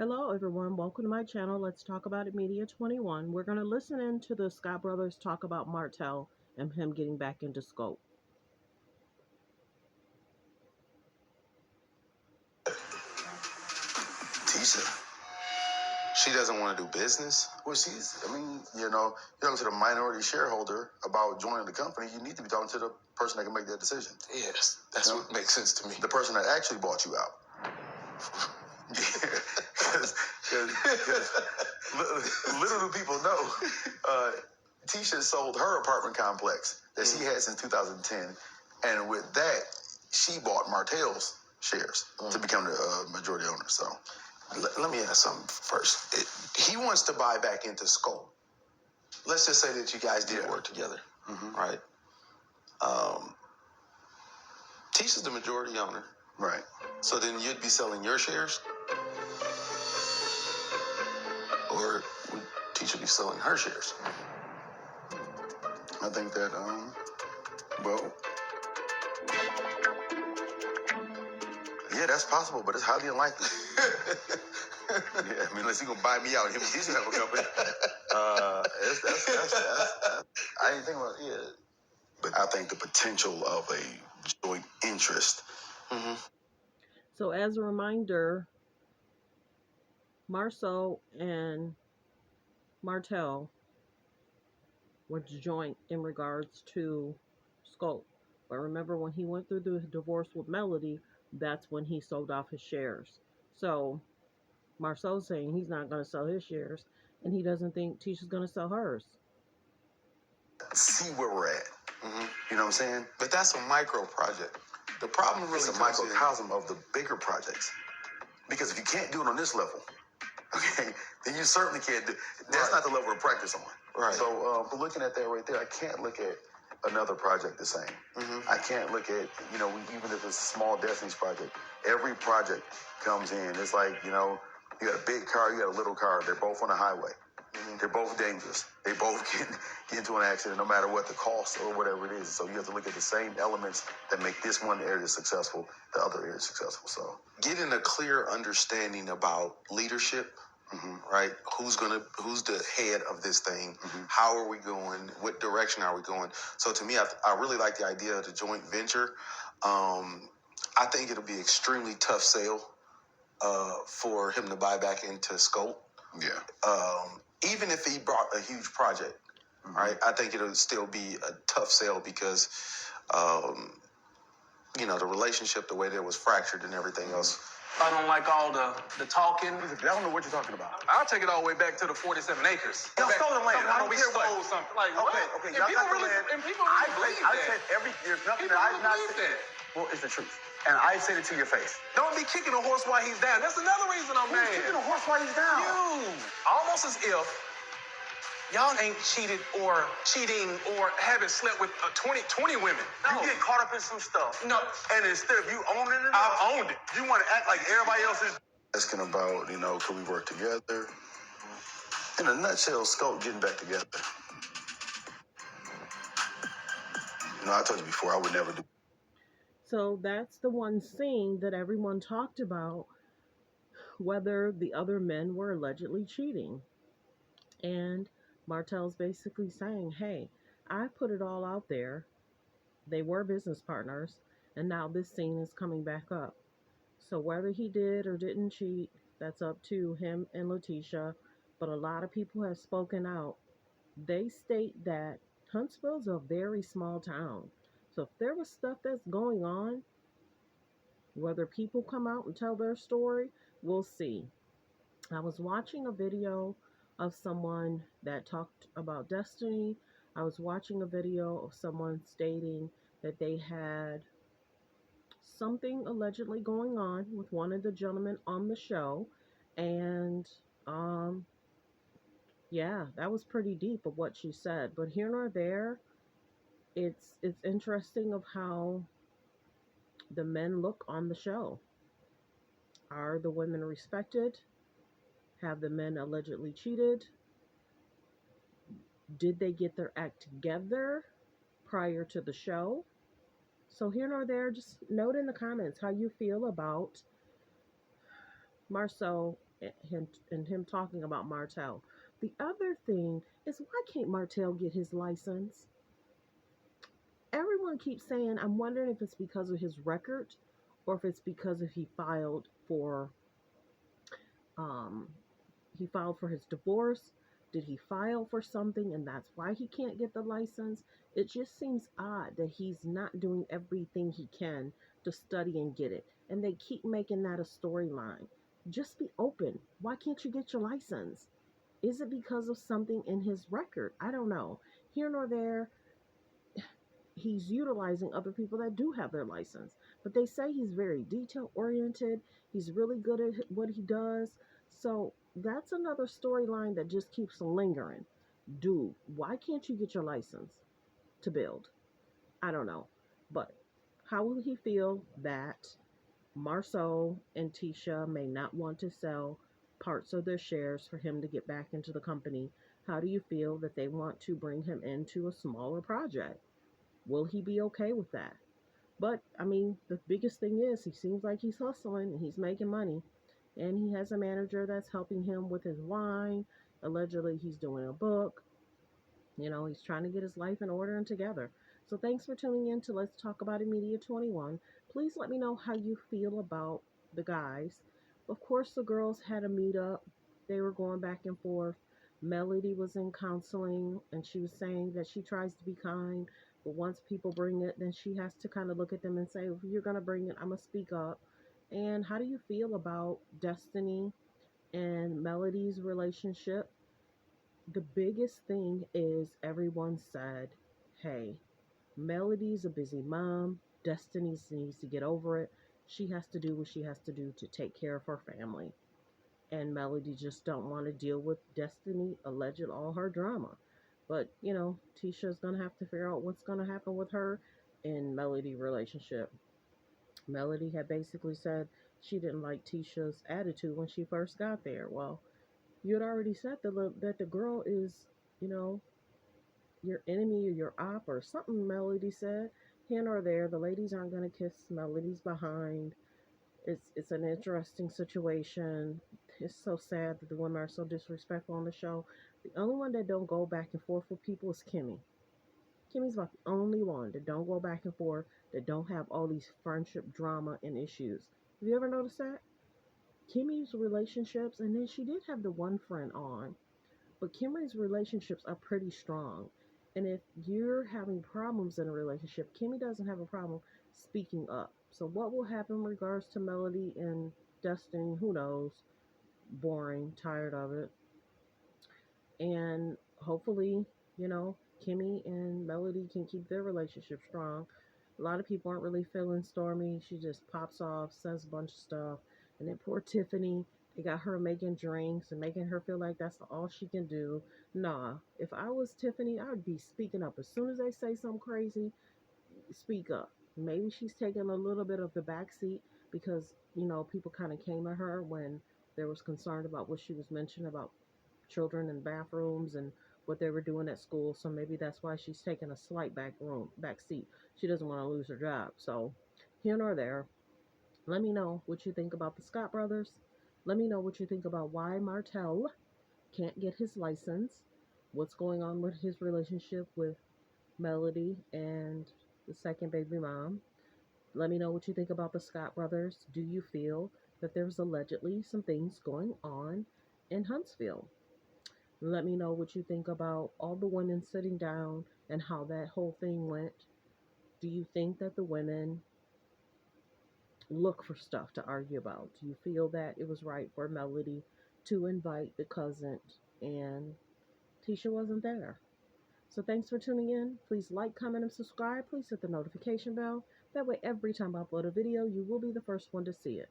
Hello, everyone. Welcome to my channel. Let's talk about it, Media 21. We're going to listen in to the Scott brothers talk about Maretell and him getting back into Scholt. Tisha, she doesn't want to do business. Well, you're talking to the minority shareholder about joining the company. You need to be talking to the person that can make that decision. Yes, that's what makes sense to me. The person that actually bought you out. Because little do people know, Tisha sold her apartment complex that she had since 2010, and with that, she bought Maretell's shares to become the majority owner. So, let me ask something first. He wants to buy back into Scholt. Let's just say that you guys did work together, right? Tisha's the majority owner, right? So then you'd be selling your shares, or would Tisha be selling her shares? I think that, yeah, that's possible, but it's highly unlikely. Yeah, I mean, unless he's gonna buy me out, him and Tisha have a company. I didn't think about it. Yeah, but I think the potential of a joint interest. So, as a reminder, Marsau and Maretell were joint in regards to Scholt. But remember, when he went through the divorce with Melody, that's when he sold off his shares. So, Marsau's saying he's not going to sell his shares, and he doesn't think Tisha's going to sell hers. See where we're at. You know what I'm saying? But that's a micro project. The problem really is a microcosm of the bigger projects. Because if you can't do it on this level, okay, then you certainly can't do. That's not the level to practice on. Right. So, looking at that right there, I can't look at another project the same. I can't look at, even if it's a small Destiny's project, every project comes in. It's like, you got a big car, you got a little car. They're both on the highway. They're both dangerous. They both get into an accident no matter what the cost or whatever it is. So you have to look at the same elements that make this one area successful, the other area successful. So getting a clear understanding about leadership, right? Who's the head of this thing? How are we going? What direction are we going? So to me, I really like the idea of the joint venture. I think it'll be extremely tough sale for him to buy back into Scholt. Yeah. Even if he brought a huge project, right? I think it'll still be a tough sale because, the relationship, the way that it was fractured and everything else. I don't like all the talking. I don't know what you're talking about. I'll take it all the way back to the 47 acres. Y'all stolen land. I don't care what. Something. Like, what? Okay. And people really believe that. I said there's nothing People that I've not believe said. that. Well, it's the truth. And I said it to your face. Don't be kicking a horse while he's down. That's another reason I'm mad. Kicking a horse while he's down. You. Almost as if y'all ain't cheating or haven't slept with 20 women. No. You get caught up in some stuff. No. And instead of you owning it, I've owned it. You want to act like everybody else is. Asking about, could we work together? In a nutshell, Scholt getting back together. I told you before, I would never do. So that's the one scene that everyone talked about, whether the other men were allegedly cheating. And Maretell's basically saying, hey, I put it all out there. They were business partners, and now this scene is coming back up. So whether he did or didn't cheat, that's up to him and Letitia. But a lot of people have spoken out. They state that Huntsville's a very small town. So if there was stuff that's going on, whether people come out and tell their story, we'll see. I was watching a video of someone that talked about Destiny. I was watching a video of someone stating that they had something allegedly going on with one of the gentlemen on the show. And yeah, that was pretty deep of what she said. But here nor there, it's interesting of how the men look on the show. Are the women respected? Have the men allegedly cheated? Did they get their act together prior to the show? So here nor there, just note in the comments how you feel about Marsau and him talking about Maretell. The other thing is, why can't Maretell get his license? Everyone keeps saying, I'm wondering if it's because of his record or if it's because if um, he filed for his divorce. Did he file for something and that's why he can't get the license? It just seems odd that he's not doing everything he can to study and get it. And they keep making that a storyline. Just be open. Why can't you get your license? Is it because of something in his record? I don't know. Here nor there, he's utilizing other people that do have their license. But they say he's very detail oriented. He's really good at what he does. So that's another storyline that just keeps lingering. Dude, why can't you get your license to build? I don't know. But how will he feel that Marsau and Tisha may not want to sell parts of their shares for him to get back into the company? How do you feel that they want to bring him into a smaller project? Will he be okay with that? But I mean, the biggest thing is he seems like he's hustling and he's making money. And he has a manager that's helping him with his wine. Allegedly, he's doing a book. He's trying to get his life in order and together. So thanks for tuning in to Let's Talk About It Media 21. Please let me know how you feel about the guys. Of course, the girls had a meetup. They were going back and forth. Melody was in counseling and she was saying that she tries to be kind, but once people bring it, then she has to kind of look at them and say, if you're going to bring it, I'm going to speak up. And how do you feel about Destiny and Melody's relationship? The biggest thing is everyone said, hey, Melody's a busy mom. Destiny needs to get over it. She has to do what she has to do to take care of her family. And Melody just don't want to deal with Destiny alleged all her drama. But, Tisha's going to have to figure out what's going to happen with her and Melody relationship. Melody had basically said she didn't like Tisha's attitude when she first got there. Well, you had already said that the girl is, you know, your enemy or your op or something, Melody said. Here or there, the ladies aren't going to kiss Melody's behind. It's an interesting situation. It's so sad that the women are so disrespectful on the show. The only one that don't go back and forth with people is Kimmy. Kimmy's about the only one that don't go back and forth, that don't have all these friendship drama and issues. Have you ever noticed that? Kimmy's relationships, and then she did have the one friend on, but Kimmy's relationships are pretty strong. And if you're having problems in a relationship, Kimmy doesn't have a problem speaking up. So what will happen in regards to Melody and Destiny? Who knows? Boring, tired of it. And hopefully, Kimmy and Melody can keep their relationship strong. A lot of people aren't really feeling Stormy. She just pops off, says a bunch of stuff. And then poor Tiffany, they got her making drinks and making her feel like that's all she can do. Nah, if I was Tiffany, I would be speaking up. As soon as they say something crazy, speak up. Maybe she's taking a little bit of the backseat because, people kind of came at her when there was concern about what she was mentioning about children in bathrooms and what they were doing at school. So maybe that's why she's taking a slight back seat. She doesn't want to lose her job. So here nor there. Let me know what you think about the Scott brothers. Let me know what you think about why Maretell can't get his license. What's going on with his relationship with Melody and the second baby mom. Let me know what you think about the Scott brothers. Do you feel that there's allegedly some things going on in Huntsville? Let me know what you think about all the women sitting down and how that whole thing went. Do you think that the women look for stuff to argue about? Do you feel that it was right for Melody to invite the cousin and Tisha wasn't there? So thanks for tuning in. Please like, comment, and subscribe. Please hit the notification bell. That way every time I upload a video, you will be the first one to see it.